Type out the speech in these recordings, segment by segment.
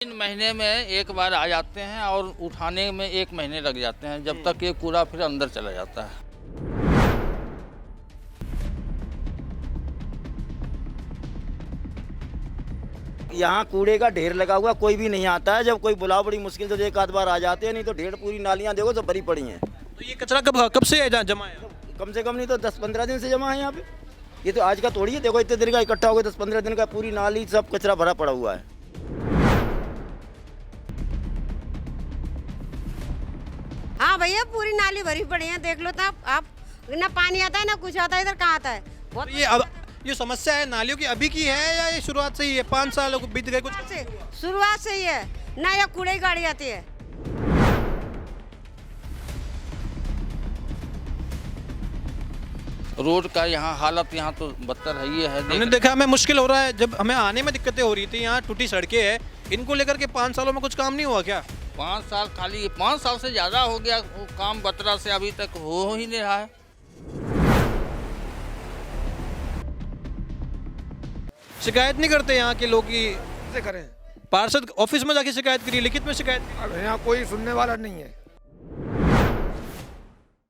3 महीने में एक बार आ जाते हैं और उठाने में 1 महीने लग जाते हैं, जब तक ये कूड़ा फिर अंदर चला जाता है। यहाँ कूड़े का ढेर लगा हुआ, कोई भी नहीं आता है। जब कोई बुलाओ बड़ी मुश्किल से एक आध बार आ जाते हैं, नहीं तो ढेर पूरी नालियाँ देखो सब भरी पड़ी हैं। तो ये कचरा कब से है जहाँ जमा है? कम से कम नहीं तो 10-15 दिन से जमा है यहाँ पे। ये तो आज का थोड़ी है, देखो इतने दिन का इकट्ठा हो गया, 10-15 दिन का पूरी नाली सब कचरा भरा पड़ा हुआ है। हाँ भैया, पूरी नाली भरी पड़ी है, देख लो तो आप ना पानी आता है ना कुछ आता है, इधर कहाँ आता है। बहुत तो ये अब ये समस्या है नालियों की अभी की है या ये शुरुआत से ही है? 5 साल बीत गए कुछ? शुरुआत से ही है ना, या कूड़े की गाड़ी आती है। रोड का यहाँ हालत यहाँ तो बदतर है ही है। हमने देखा हमें मुश्किल हो रहा है, जब हमें आने में दिक्कतें हो रही थी, यहाँ टूटी सड़कें हैं, इनको लेकर के 5 सालों में कुछ काम नहीं हुआ क्या? 5 साल खाली 5 साल से ज़्यादा हो गया, वो काम बतरा से अभी तक हो ही नहीं रहा है। शिकायत नहीं करते यहाँ के लोग की? से करें। पार्षद ऑफिस में जाके शिकायत करिए, लिखित में शिकायत करिए। अब यहाँ कोई सुनने वाला नहीं है।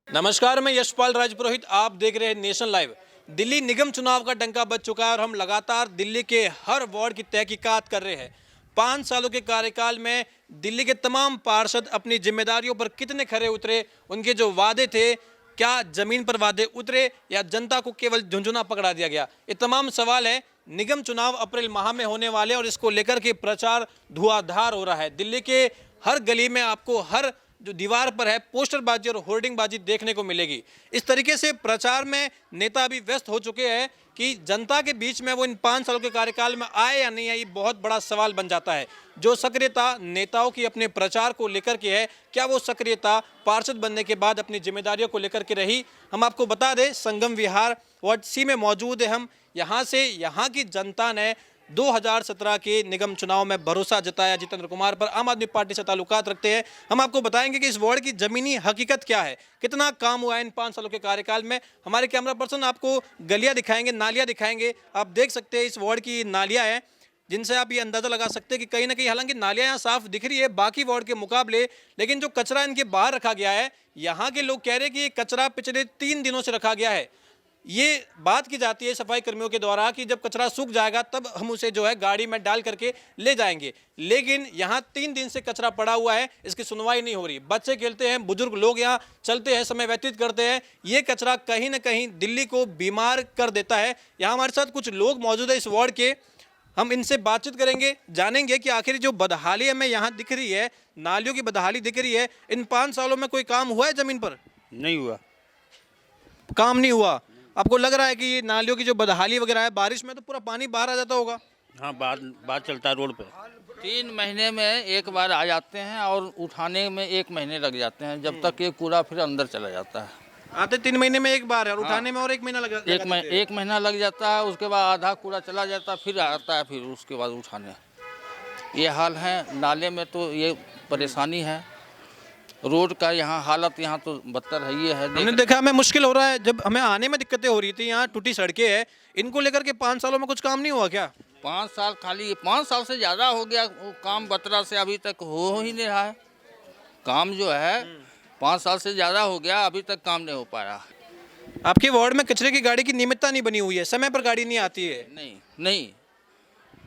नमस्कार, मैं यशपाल राजपुरोहित, आप देख रहे हैं नेशन लाइव। दिल्ली निगम चुनाव का डंका बज चुका है और हम लगातार दिल्ली के हर वार्ड की तहकीकात कर रहे हैं। 5 सालों के कार्यकाल में दिल्ली के तमाम पार्षद अपनी जिम्मेदारियों पर कितने खरे उतरे, उनके जो वादे थे क्या जमीन पर वादे उतरे या जनता को केवल झुंझुना पकड़ा दिया गया, ये तमाम सवाल है। निगम चुनाव अप्रैल माह में होने वाले और इसको लेकर के प्रचार धुआंधार हो रहा है। दिल्ली के हर गली में आपको हर जो दीवार पर है पोस्टरबाजी और होर्डिंगबाजी देखने को मिलेगी। इस तरीके से प्रचार में नेता अभी व्यस्त हो चुके हैं कि जनता के बीच में वो इन 5 सालों के कार्यकाल में आए या नहीं आए, ये बहुत बड़ा सवाल बन जाता है। जो सक्रियता नेताओं की अपने प्रचार को लेकर के है, क्या वो सक्रियता पार्षद बनने के बाद अपनी जिम्मेदारियों को लेकर के रही? हम आपको बता दें, संगम विहार वार्ड सी में मौजूद है हम। यहाँ से यहाँ की जनता ने 2017 के निगम चुनाव में भरोसा जताया जितेंद्र कुमार पर। आम आदमी पार्टी से ताल्लुकात रखते हैं। हम आपको बताएंगे कि इस वार्ड की जमीनी हकीकत क्या है, कितना काम हुआ है इन 5 सालों के कार्यकाल में। हमारे कैमरा पर्सन आपको गलियां दिखाएंगे, नालियां दिखाएंगे। आप देख सकते हैं इस वार्ड की नालियां हैं, जिनसे आप ये अंदाजा लगा सकते हैं कि कहीं ना कहीं, हालांकि नालियां यहाँ साफ दिख रही है बाकी वार्ड के मुकाबले, लेकिन जो कचरा इनके बाहर रखा गया है, यहाँ के लोग कह रहे हैं कि ये कचरा पिछले 3 दिनों से रखा गया है। ये बात की जाती है सफाई कर्मियों के द्वारा कि जब कचरा सूख जाएगा तब हम उसे जो है गाड़ी में डाल करके ले जाएंगे, लेकिन यहाँ 3 दिन से कचरा पड़ा हुआ है, इसकी सुनवाई नहीं हो रही। बच्चे खेलते हैं, बुजुर्ग लोग यहाँ चलते हैं, समय व्यतीत करते हैं। ये कचरा कहीं ना कहीं दिल्ली को बीमार कर देता है। यहाँ हमारे साथ कुछ लोग मौजूद है इस वार्ड के, हम इनसे बातचीत करेंगे, जानेंगे कि आखिर जो बदहाली हमें यहाँ दिख रही है, नालियों की बदहाली दिख रही है, इन 5 सालों में कोई काम हुआ है जमीन पर? नहीं हुआ, काम नहीं हुआ। आपको लग रहा है कि ये नालियों की जो बदहाली वगैरह है, बारिश में तो पूरा पानी बाहर आ जाता होगा? हाँ, बात चलता है रोड पे। 3 महीने में एक बार आ जाते हैं और उठाने में 1 महीने लग जाते हैं, जब तक ये कूड़ा फिर अंदर चला जाता है। आते 3 महीने में एक बार है और उठाने में और 1 महीना लगा। 1 महीना लग जाता है, उसके बाद आधा कूड़ा चला जाता है, फिर आता है, फिर उसके बाद उठाने। ये हाल है। नाले में तो ये परेशानी है। रोड का यहाँ हालत यहाँ तो बदतर है ही है। हमने देखा हमें मुश्किल हो रहा है, जब हमें आने में दिक्कतें हो रही थी, यहाँ टूटी सड़कें हैं, इनको लेकर के 5 सालों में कुछ काम नहीं हुआ क्या? 5 साल खाली 5 साल से ज़्यादा हो गया, वो काम बतरा से अभी तक हो ही नहीं रहा है। काम जो है 5 साल से ज़्यादा हो गया, अभी तक काम नहीं हो पा रहा। आपके वार्ड में कचरे की गाड़ी की नियमितता नहीं बनी हुई है, समय पर गाड़ी नहीं आती है। नहीं।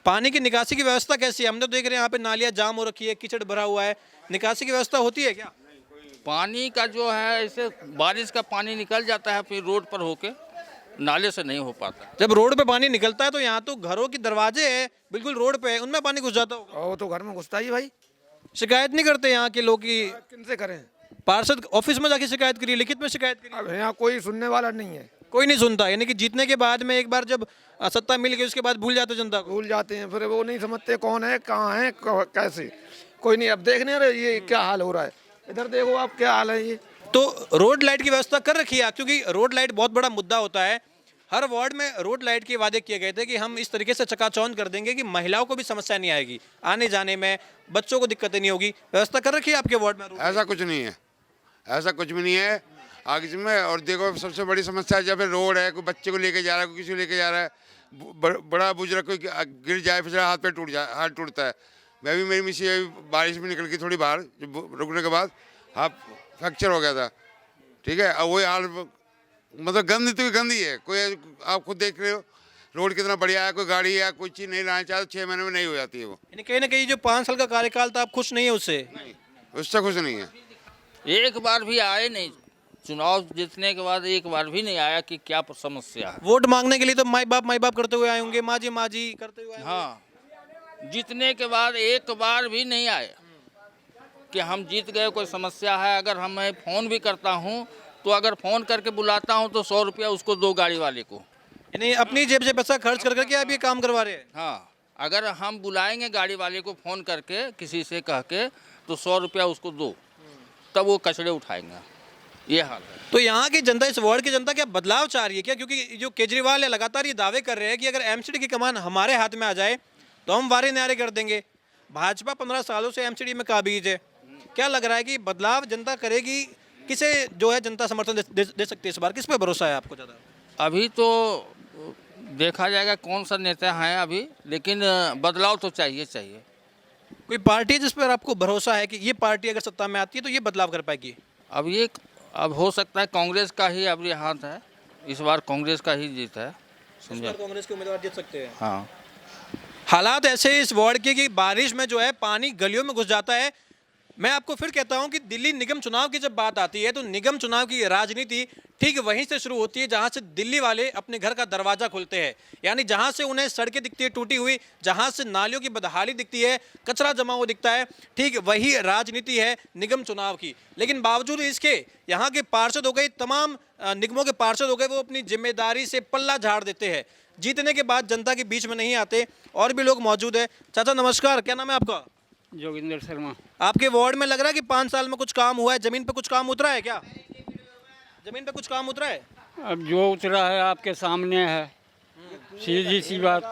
पानी की निकासी की व्यवस्था कैसी है? हम तो देख रहे हैं यहाँ पे नालियाँ जाम हो रखी है, कीचड़ भरा हुआ है, निकासी की व्यवस्था होती है क्या? पानी का जो है, ऐसे बारिश का पानी निकल जाता है, फिर रोड पर होके नाले से नहीं हो पाता। जब रोड पे पानी निकलता है तो यहाँ तो घरों के दरवाजे है बिल्कुल रोड पे है, उनमें पानी घुस जाता होगा। वो तो घर में घुसता ही भाई। शिकायत नहीं करते यहाँ के लोग की? किनसे करें? पार्षद ऑफिस में जाके शिकायत करिए, लिखित में शिकायत करिए। अब यहाँ कोई सुनने वाला नहीं है। कोई नहीं सुनता, यानी कि जीतने के बाद में एक बार जब सत्ता मिल गई उसके बाद भूल जाते जनता को। भूल जाते हैं, फिर वो नहीं समझते कौन है, कहाँ है, कैसे। कोई नहीं। अब देखने रहे ये क्या हाल हो रहा है, इधर देखो आप क्या हाल है। ये तो रोड लाइट की व्यवस्था कर रखी है, क्योंकि रोड लाइट बहुत बड़ा मुद्दा होता है। हर वार्ड में रोड लाइट के वादे किए गए थे कि हम इस तरीके से चकाचौंध कर देंगे कि महिलाओं को भी समस्या नहीं आएगी, आने जाने में बच्चों को दिक्कतें नहीं होगी। व्यवस्था कर रखी है आपके वार्ड में? ऐसा कुछ नहीं है, ऐसा कुछ भी नहीं है आगे में। और देखो सबसे बड़ी समस्या जब रोड है, कोई बच्चे को लेके जा रहा है, कोई किसी को लेके जा रहा है, बड़ा बुजुर्ग कोई गिर जाए, फिर हाथ पे टूट जाए, हाथ टूटता है। मैं भी मेरी मिसी बारिश में निकल गई थोड़ी बाहर, रुकने के बाद हाथ फ्रैक्चर हो गया था। ठीक है, अब वही हाल, मतलब गंदी तो गंदी है। कोई आप खुद देख रहे हो रोड कितना बढ़िया है, कोई गाड़ी या कोई चीज़ नहीं लाना चाहते 6 महीने में नहीं हो जाती है वो। यानी कहीं ना कहीं जो 5 साल का कार्यकाल था, आप खुश नहीं है उससे? नहीं, उससे खुश नहीं है। एक बार भी आए नहीं, चुनाव जीतने के बाद एक बार भी नहीं आया कि क्या समस्या है। वोट मांगने के लिए तो माई बाप करते हुए आए होंगे, माँ जी करते हुए आए होंगे। हाँ, जीतने के बाद एक बार भी नहीं आए कि हम जीत गए, कोई समस्या है। अगर हम मैं फ़ोन भी करता हूँ तो अगर फ़ोन करके बुलाता हूँ तो 100 रुपया उसको दो गाड़ी वाले को। यानी अपनी जेब से पैसा खर्च कर करके आप ये काम करवा रहे हैं? हाँ, अगर हम बुलाएंगे गाड़ी वाले को फ़ोन करके किसी से कह के तो 100 रुपया उसको दो, तब वो कचड़े उठाएंगे। ये हाल है। तो यहाँ की जनता, इस वार्ड की जनता क्या बदलाव चाह रही है क्या? क्योंकि जो केजरीवाल है लगातार ये दावे कर रहे हैं कि अगर एमसीडी की कमान हमारे हाथ में आ जाए तो हम वारे न्यारे कर देंगे। भाजपा 15 सालों से एमसीडी में काबिज है। क्या लग रहा है कि बदलाव जनता करेगी? किसे जो है जनता समर्थन दे सकती है इस बार? किस पे भरोसा है आपको ज़्यादा? अभी तो देखा जाएगा कौन सा नेता है अभी, लेकिन बदलाव तो चाहिए। कोई पार्टी जिस पर आपको भरोसा है कि ये पार्टी अगर सत्ता में आती है तो ये बदलाव कर पाएगी? अब हो सकता है कांग्रेस का ही अब ये हाथ है, इस बार कांग्रेस का ही जीत है। समझे? कांग्रेस के उम्मीदवार जीत सकते हैं। हाँ, हालात ऐसे इस वार्ड के कि बारिश में जो है पानी गलियों में घुस जाता है। मैं आपको फिर कहता हूं कि दिल्ली निगम चुनाव की जब बात आती है तो निगम चुनाव की राजनीति ठीक वहीं से शुरू होती है जहां से दिल्ली वाले अपने घर का दरवाजा खोलते हैं। यानी जहां से उन्हें सड़कें दिखती है टूटी हुई, जहां से नालियों की बदहाली दिखती है, कचरा जमा हुआ दिखता है, ठीक वही राजनीति है निगम चुनाव की। लेकिन बावजूद इसके यहाँ के पार्षद हो गए, तमाम निगमों के पार्षद हो गए, वो अपनी जिम्मेदारी से पल्ला झाड़ देते हैं, जीतने के बाद जनता के बीच में नहीं आते। और भी लोग मौजूद है। चाचा नमस्कार, क्या नाम है आपका? जोगिंदर शर्मा। आपके वार्ड में लग रहा है कि 5 साल में कुछ काम हुआ है? जमीन पे कुछ काम उतरा है क्या? जमीन पे कुछ काम उतरा है? अब जो उतरा है आपके सामने है, सीधी सी बात।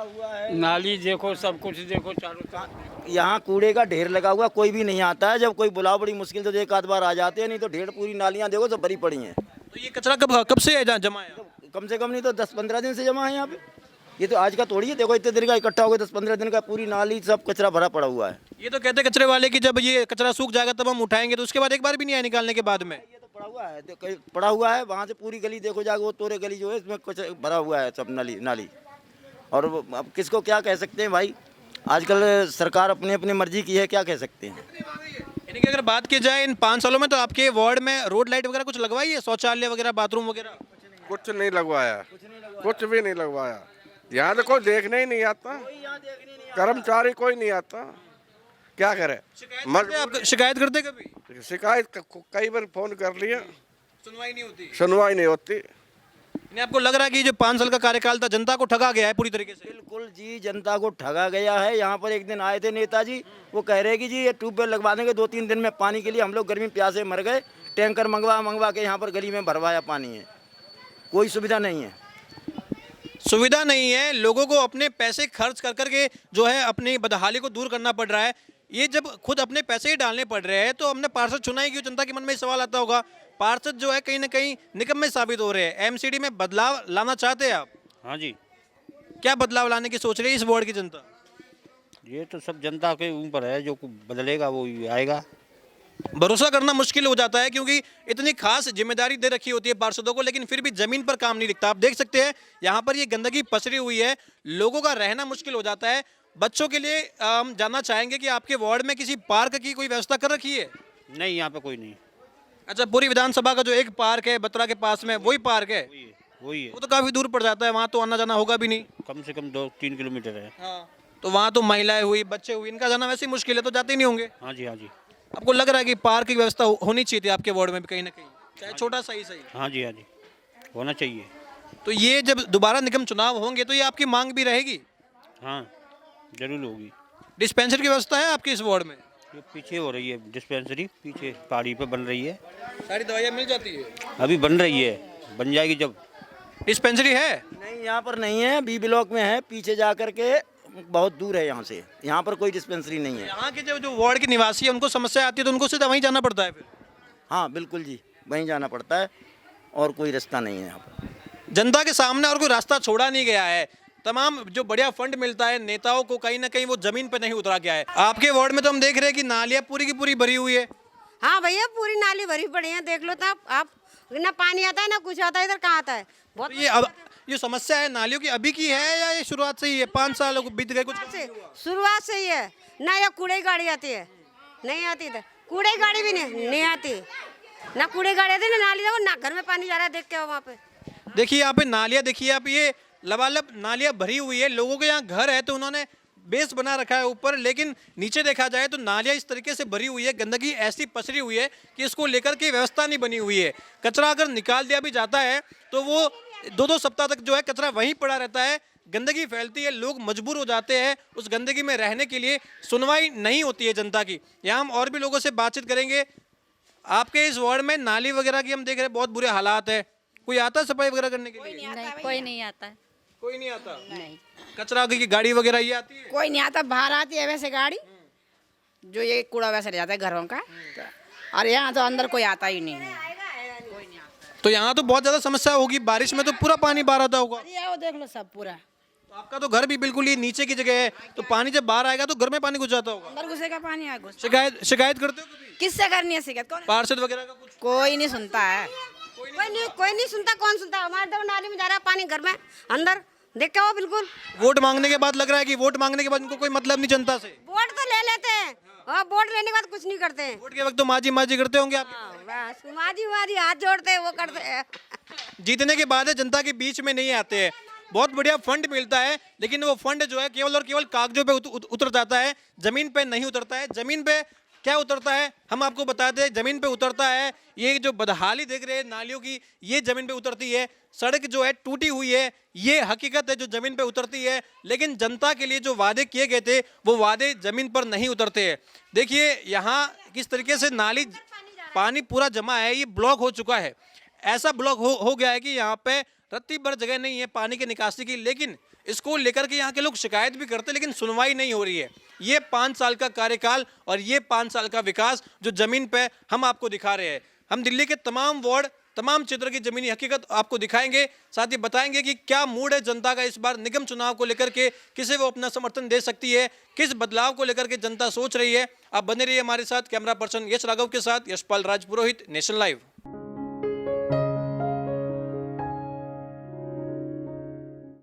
नाली देखो, सब कुछ देखो चारों तरफ। यहाँ कूड़े का ढेर लगा हुआ, कोई भी नहीं आता है। जब कोई बुलाओ बड़ी मुश्किल से एक आध बार आ जाते हैं, नहीं तो ढेर पूरी नालियाँ देखो सब भरी पड़ी हैं। तो ये कचरा कब से है जमा है? कम से कम नहीं तो 10-15 दिन से जमा है यहाँ पे। ये तो आज का थोड़ी है, देखो इतने दिन का इकट्ठा हो गया, 10-15 दिन का पूरी नाली सब कचरा भरा पड़ा हुआ है। ये तो कहते कचरे वाले कि जब ये कचरा सूख जाएगा तब हम उठाएंगे, तो उसके बाद एक बार भी नहीं आया निकालने के बाद में। ये तो पड़ा हुआ है, पड़ा हुआ है वहाँ से पूरी गली देखो जाके, वो तोरे गली जो है इसमें कचरा भरा हुआ है सब नाली। और अब किसको क्या कह सकते हैं भाई, आजकल सरकार अपनी अपनी मर्जी की है, क्या कह सकते हैं। यानी कि अगर बात की जाए इन 5 सालों में तो आपके वार्ड में रोड लाइट वगैरह कुछ लगवाई है? शौचालय वगैरह, बाथरूम वगैरह? कुछ नहीं लगवाया, कुछ भी नहीं लगवाया। यहाँ तो कोई देखने ही नहीं आता, कर्मचारी कोई नहीं आता, क्या करे। शिकायत करते कभी? शिकायत कई बार फोन कर लिया, सुनवाई नहीं होती। सुनवाई नहीं होती। यानी आपको लग रहा है कि जो 5 साल का कार्यकाल था जनता को ठगा गया है पूरी तरीके से? बिल्कुल जी, जनता को ठगा गया है। यहाँ पर एक दिन आए थे नेताजी, वो कह रहे कि जी ये ट्यूबवेल लगवा देंगे 2-3 दिन में पानी के लिए। हम लोग गर्मी प्यासे मर गए, टैंकर मंगवा के यहाँ पर गली में भरवाया पानी है। कोई सुविधा नहीं है, सुविधा नहीं है। लोगों को अपने पैसे खर्च कर करके जो है अपनी बदहाली को दूर करना पड़ रहा है। ये जब खुद अपने पैसे ही डालने पड़ रहे हैं तो हमने पार्षद चुना ही क्यों? जनता के मन में सवाल आता होगा। पार्षद जो है कहीं ना कहीं निकम्मे साबित हो रहे हैं। एमसीडी में बदलाव लाना चाहते हैं आप? हाँ जी। क्या बदलाव लाने की सोच रही है इस वार्ड की जनता? ये तो सब जनता के ऊपर है, जो बदलेगा वो आएगा। भरोसा करना मुश्किल हो जाता है क्योंकि इतनी खास जिम्मेदारी दे रखी होती है पार्षदों को, लेकिन फिर भी जमीन पर काम नहीं दिखता। आप देख सकते हैं यहाँ पर ये गंदगी पसरी हुई है, लोगों का रहना मुश्किल हो जाता है। बच्चों के लिए हम जानना चाहेंगे कि आपके वार्ड में किसी पार्क की कोई व्यवस्था कर रखी है? नहीं, यहाँ पे कोई नहीं। अच्छा, पूरी विधानसभा का जो एक पार्क है बत्रा के पास में, वही पार्क है? वही है। वो तो काफी दूर पड़ जाता है, वहाँ तो आना जाना होगा भी नहीं। कम से कम 2-3 किलोमीटर है। हाँ, तो वहाँ तो महिलाएं हुई, बच्चे हुई, इनका जाना वैसे ही मुश्किल है, तो जाते ही नहीं होंगे। हाँ जी, हाँ जी। आपको लग रहा है कि पार्क की व्यवस्था होनी चाहिए थी आपके वार्ड में भी कहीं ना कहीं, चाहे छोटा सा ही सही? हाँ जी, हाँ जी, होना चाहिए। तो ये जब दोबारा निगम चुनाव होंगे तो ये आपकी मांग भी रहेगी? हाँ, जरूर होगी। डिस्पेंसरी की व्यवस्था है आपके इस वार्ड में? ये पीछे हो रही है डिस्पेंसरी, पीछे पहाड़ी पे बन रही है। सारी दवाइयाँ मिल जाती है? अभी बन रही है, बन जाएगी जब। डिस्पेंसरी है? नहीं, यहाँ पर नहीं है, बी ब्लॉक में है, पीछे जा करके बहुत दूर है यहाँ से। यहाँ पर कोई डिस्पेंसरी नहीं है। यहाँ के जो वार्ड के निवासी है उनको समस्या आती है तो उनको सीधा वहीं जाना पड़ता है फिर? हाँ बिल्कुल जी, वहीं जाना पड़ता है और कोई रास्ता नहीं है यहाँ पर। जनता के सामने और कोई रास्ता छोड़ा नहीं गया है। तमाम जो बढ़िया फंड मिलता है नेताओं को, कहीं ना कहीं वो जमीन पे नहीं उतरा गया है। आपके वार्ड में तो हम देख रहे हैं कि नालियाँ पूरी की पूरी भरी हुई है। हाँ भैया, पूरी नाली भरी पड़ी है, देख लो तो आप ना पानी आता है ना कुछ आता है, इधर कहाँ आता है बहुत। तो ये अब ये समस्या है नालियों की अभी की है या ये शुरुआत से ही है? 5 साल बीत गए कुछ शुरुआत से ही है ना। या कूड़े गाड़ी आती है, नहीं आती इधर कूड़े गाड़ी भी नहीं आती ना। कूड़े गाड़ी आती है ना, नाली देखो ना, घर में पानी जा रहा है, देख के आओ वहाँ पे। देखिए यहाँ पे नालियाँ, देखिए आप, ये लबालब नालियाँ भरी हुई है। लोगों के यहाँ घर है तो उन्होंने बेस बना रखा है ऊपर, लेकिन नीचे देखा जाए तो नालियाँ इस तरीके से भरी हुई है, गंदगी ऐसी पसरी हुई है कि इसको लेकर के व्यवस्था नहीं बनी हुई है। कचरा अगर निकाल दिया भी जाता है तो वो 2-2 सप्ताह तक जो है कचरा वहीं पड़ा रहता है, गंदगी फैलती है, लोग मजबूर हो जाते हैं उस गंदगी में रहने के लिए, सुनवाई नहीं होती है जनता की। यहाँ हम और भी लोगों से बातचीत करेंगे। आपके इस वार्ड में नाली वगैरह की हम देख रहे हैं बहुत बुरे हालात है, कोई आता है सफाई वगैरह करने के लिए? नहीं, कोई नहीं आता है। कोई नहीं आता। नहीं। कचरा की गाड़ी वगैरह ये आती है? कोई नहीं आता, बाहर आती है वैसे गाड़ी, जो ये कूड़ा वैसे ले जाता है घरों का, और यहाँ तो अंदर कोई आता ही नहीं है। तो यहाँ तो बहुत ज्यादा समस्या होगी, बारिश में तो पूरा पानी बाहर आता होगा। ये वो देख लो सब पूरा। तो आपका तो घर भी बिल्कुल ही नीचे की जगह है, तो पानी जब बाहर आएगा तो घर में पानी घुस जाता होगा। अंदर घुसेगा पानी, आ घुस। शिकायत करते हो कभी? किससे करनी है शिकायत? कौन? पार्षद वगैरह का कुछ? कोई नहीं सुनता है। कोई नहीं सुनता। कौन सुनता? हमारे तो नाली में जा रहा है पानी, घर में अंदर देख के आओ। बिल्कुल वोट मांगने के बाद लग रहा है कि वोट मांगने के बाद इनको कोई मतलब नहीं जनता से। वोट तो ले लेते हैं और वोट लेने के बाद कुछ नहीं करते हैं। वोट के वक्त तो माजी माजी करते होंगे आप। बस माजी हाथ जोड़ते हैं, वो करते हैं। जीतने के बाद जनता के बीच में नहीं आते हैं। बहुत बढ़िया फंड मिलता है, लेकिन वो फंड जो है केवल और केवल कागजों पे उतर जाता है, जमीन पे नहीं उतरता है। जमीन पे क्या उतरता है हम आपको बताते हैं। जमीन पे उतरता है ये जो बदहाली देख रहे हैं नालियों की, ये जमीन पे उतरती है। सड़क जो है टूटी हुई है, ये हकीकत है जो जमीन पे उतरती है। लेकिन जनता के लिए जो वादे किए गए थे वो वादे जमीन पर नहीं उतरते हैं। देखिए यहाँ किस तरीके से नाली पानी पूरा जमा है, ये ब्लॉक हो चुका है। ऐसा ब्लॉक हो गया है कि यहाँ पे रत्ती भर जगह नहीं है पानी के निकासी की। लेकिन इसको लेकर के यहाँ के लोग शिकायत भी करते, लेकिन सुनवाई नहीं हो रही है। ये 5 साल का कार्यकाल और ये 5 साल का विकास जो जमीन पे हम आपको दिखा रहे हैं। हम दिल्ली के तमाम वार्ड, तमाम क्षेत्र की जमीनी हकीकत आपको दिखाएंगे, साथ ही बताएंगे कि क्या मूड है जनता का इस बार निगम चुनाव को लेकर के, किसे वो अपना समर्थन दे सकती है, किस बदलाव को लेकर के जनता सोच रही है। आप बने रहिए हमारे साथ। कैमरा पर्सन यश राघव के साथ यशपाल राजपुरोहित, नेशन लाइव।